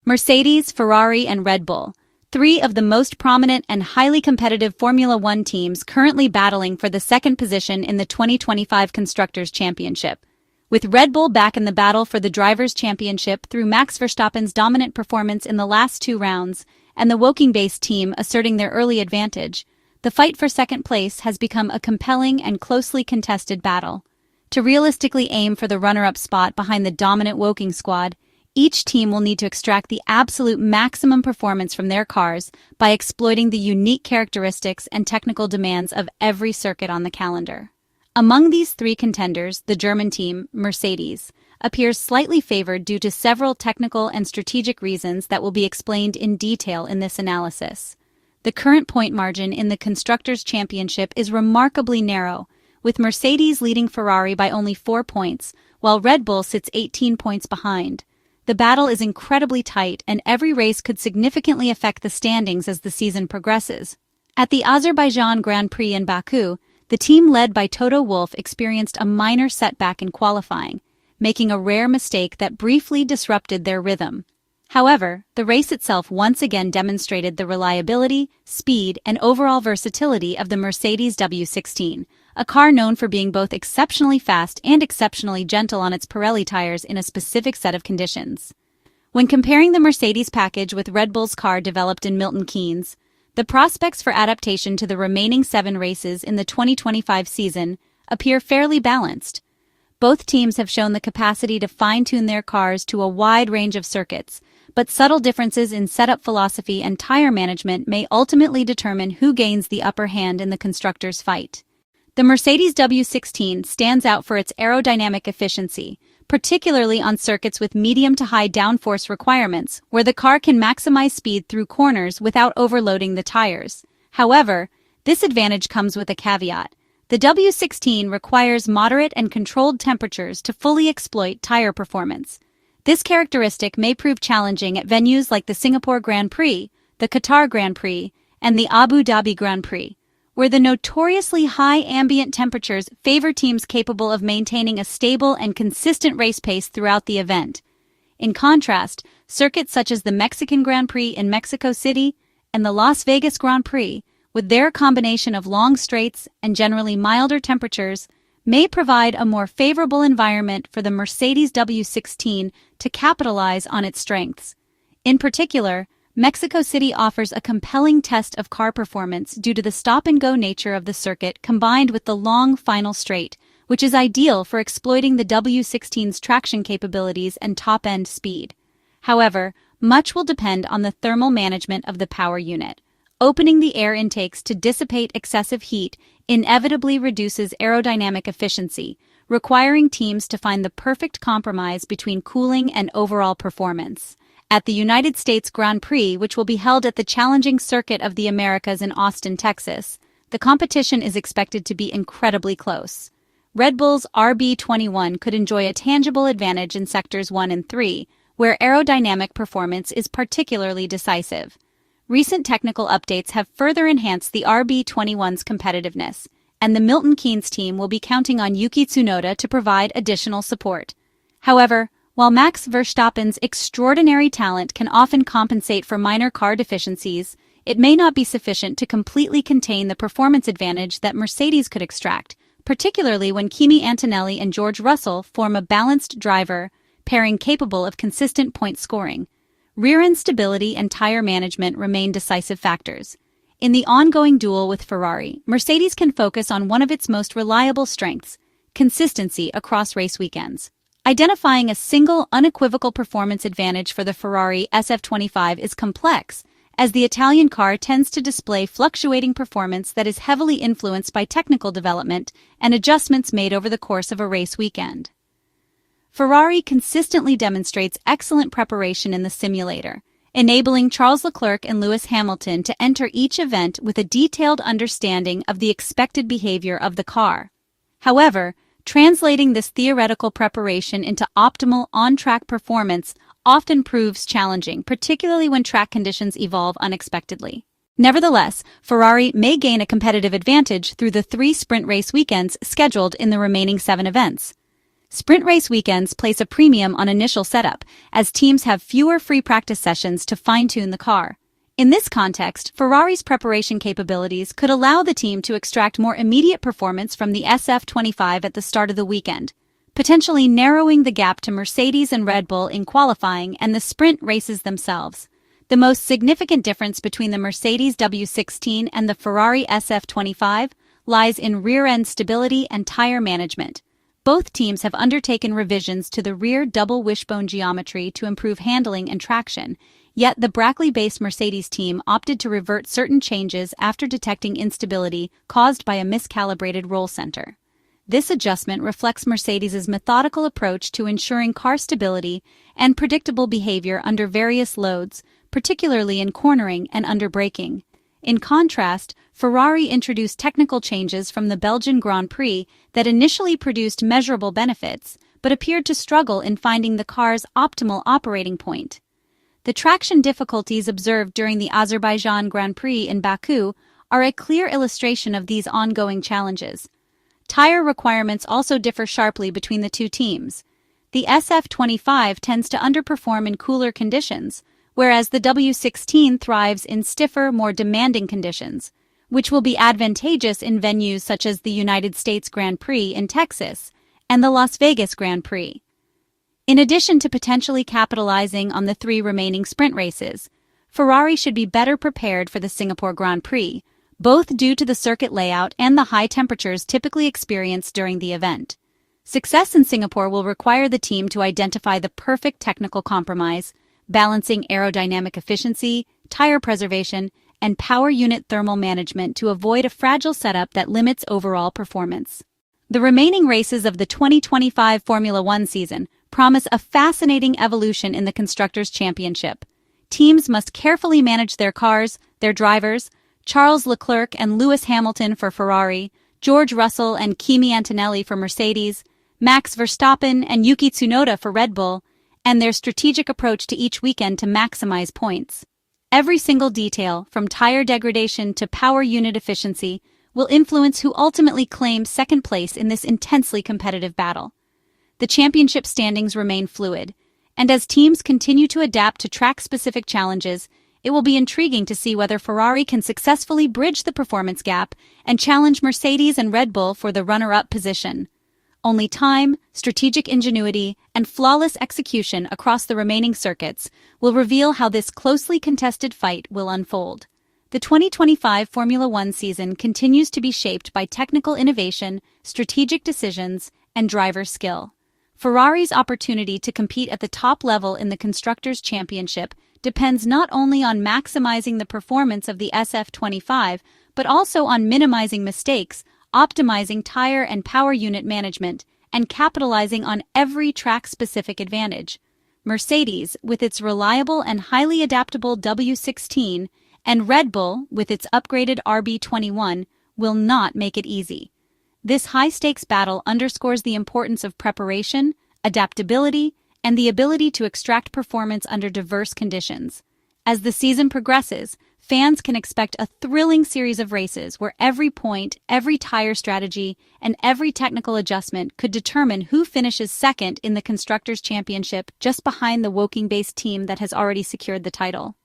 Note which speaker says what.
Speaker 1: Mercedes, Ferrari, and Red Bull, three of the most prominent and highly competitive Formula One teams currently battling for the second position in the 2025 Constructors' Championship. With Red Bull back in the battle for the Drivers' Championship through Max Verstappen's dominant performance in the last two rounds, and the Woking-based team asserting their early advantage, the fight for second place has become a compelling and closely contested battle. To realistically aim for the runner-up spot behind the dominant Woking squad, each team will need to extract the absolute maximum performance from their cars by exploiting the unique characteristics and technical demands of every circuit on the calendar. Among these three contenders, the German team, Mercedes, appears slightly favored due to several technical and strategic reasons that will be explained in detail in this analysis. The current point margin in the Constructors' Championship is remarkably narrow, with Mercedes leading Ferrari by only 4 points, while Red Bull sits 18 points behind. The battle is incredibly tight, and every race could significantly affect the standings as the season progresses. At the Azerbaijan Grand Prix in Baku, the team led by Toto Wolff experienced a minor setback in qualifying, making a rare mistake that briefly disrupted their rhythm. However, the race itself once again demonstrated the reliability, speed, and overall versatility of the Mercedes W16, a car known for being both exceptionally fast and exceptionally gentle on its Pirelli tires in a specific set of conditions. When comparing the Mercedes package with Red Bull's car developed in Milton Keynes, the prospects for adaptation to the remaining 7 races in the 2025 season appear fairly balanced. Both teams have shown the capacity to fine-tune their cars to a wide range of circuits, but subtle differences in setup philosophy and tire management may ultimately determine who gains the upper hand in the constructors' fight. The Mercedes W16 stands out for its aerodynamic efficiency, particularly on circuits with medium to high downforce requirements, where the car can maximize speed through corners without overloading the tires. However, this advantage comes with a caveat. The W16 requires moderate and controlled temperatures to fully exploit tire performance. This characteristic may prove challenging at venues like the Singapore Grand Prix, the Qatar Grand Prix, and the Abu Dhabi Grand Prix, where the notoriously high ambient temperatures favor teams capable of maintaining a stable and consistent race pace throughout the event. In contrast, circuits such as the Mexican Grand Prix in Mexico City and the Las Vegas Grand Prix, with their combination of long straights and generally milder temperatures, may provide a more favorable environment for the Mercedes W16 to capitalize on its strengths. In particular, Mexico City offers a compelling test of car performance due to the stop-and-go nature of the circuit combined with the long final straight, which is ideal for exploiting the W16's traction capabilities and top-end speed. However, much will depend on the thermal management of the power unit. Opening the air intakes to dissipate excessive heat inevitably reduces aerodynamic efficiency, requiring teams to find the perfect compromise between cooling and overall performance. At the United States Grand Prix, which will be held at the challenging Circuit of the Americas in Austin, Texas, the competition is expected to be incredibly close. Red Bull's RB21 could enjoy a tangible advantage in sectors 1 and 3, where aerodynamic performance is particularly decisive. Recent technical updates have further enhanced the RB21's competitiveness, and the Milton Keynes team will be counting on Yuki Tsunoda to provide additional support. However, while Max Verstappen's extraordinary talent can often compensate for minor car deficiencies, it may not be sufficient to completely contain the performance advantage that Mercedes could extract, particularly when Kimi Antonelli and George Russell form a balanced driver pairing capable of consistent point scoring. Rear-end stability and tire management remain decisive factors. In the ongoing duel with Ferrari, Mercedes can focus on one of its most reliable strengths: consistency across race weekends. Identifying a single, unequivocal performance advantage for the Ferrari SF25 is complex, as the Italian car tends to display fluctuating performance that is heavily influenced by technical development and adjustments made over the course of a race weekend. Ferrari consistently demonstrates excellent preparation in the simulator, enabling Charles Leclerc and Lewis Hamilton to enter each event with a detailed understanding of the expected behavior of the car. However, translating this theoretical preparation into optimal on-track performance often proves challenging, particularly when track conditions evolve unexpectedly. Nevertheless, Ferrari may gain a competitive advantage through the 3 sprint race weekends scheduled in the remaining 7 events. Sprint race weekends place a premium on initial setup, as teams have fewer free practice sessions to fine-tune the car. In this context, Ferrari's preparation capabilities could allow the team to extract more immediate performance from the SF25 at the start of the weekend, potentially narrowing the gap to Mercedes and Red Bull in qualifying and the sprint races themselves. The most significant difference between the Mercedes W16 and the Ferrari SF25 lies in rear-end stability and tire management. Both teams have undertaken revisions to the rear double wishbone geometry to improve handling and traction, yet the Brackley-based Mercedes team opted to revert certain changes after detecting instability caused by a miscalibrated roll center. This adjustment reflects Mercedes' methodical approach to ensuring car stability and predictable behavior under various loads, particularly in cornering and under braking. In contrast, Ferrari introduced technical changes from the Belgian Grand Prix that initially produced measurable benefits, but appeared to struggle in finding the car's optimal operating point. The traction difficulties observed during the Azerbaijan Grand Prix in Baku are a clear illustration of these ongoing challenges. Tire requirements also differ sharply between the two teams. The SF25 tends to underperform in cooler conditions, whereas the W16 thrives in stiffer, more demanding conditions, which will be advantageous in venues such as the United States Grand Prix in Texas and the Las Vegas Grand Prix. In addition to potentially capitalizing on the 3 remaining sprint races, Ferrari should be better prepared for the Singapore Grand Prix, both due to the circuit layout and the high temperatures typically experienced during the event. Success in Singapore will require the team to identify the perfect technical compromise, balancing aerodynamic efficiency, tire preservation, and power unit thermal management to avoid a fragile setup that limits overall performance. The remaining races of the 2025 Formula One season promise a fascinating evolution in the Constructors' Championship. Teams must carefully manage their cars, their drivers, Charles Leclerc and Lewis Hamilton for Ferrari, George Russell and Kimi Antonelli for Mercedes, Max Verstappen and Yuki Tsunoda for Red Bull, and their strategic approach to each weekend to maximize points. Every single detail, from tire degradation to power unit efficiency, will influence who ultimately claims second place in this intensely competitive battle. The championship standings remain fluid, and as teams continue to adapt to track-specific challenges, it will be intriguing to see whether Ferrari can successfully bridge the performance gap and challenge Mercedes and Red Bull for the runner-up position. Only time, strategic ingenuity, and flawless execution across the remaining circuits will reveal how this closely contested fight will unfold. The 2025 Formula One season continues to be shaped by technical innovation, strategic decisions, and driver skill. Ferrari's opportunity to compete at the top level in the Constructors' Championship depends not only on maximizing the performance of the SF25, but also on minimizing mistakes, optimizing tire and power unit management, and capitalizing on every track-specific advantage. Mercedes, with its reliable and highly adaptable W16, and Red Bull, with its upgraded RB21, will not make it easy. This high-stakes battle underscores the importance of preparation, adaptability, and the ability to extract performance under diverse conditions. As the season progresses, fans can expect a thrilling series of races where every point, every tire strategy, and every technical adjustment could determine who finishes second in the Constructors' Championship, just behind the Woking-based team that has already secured the title.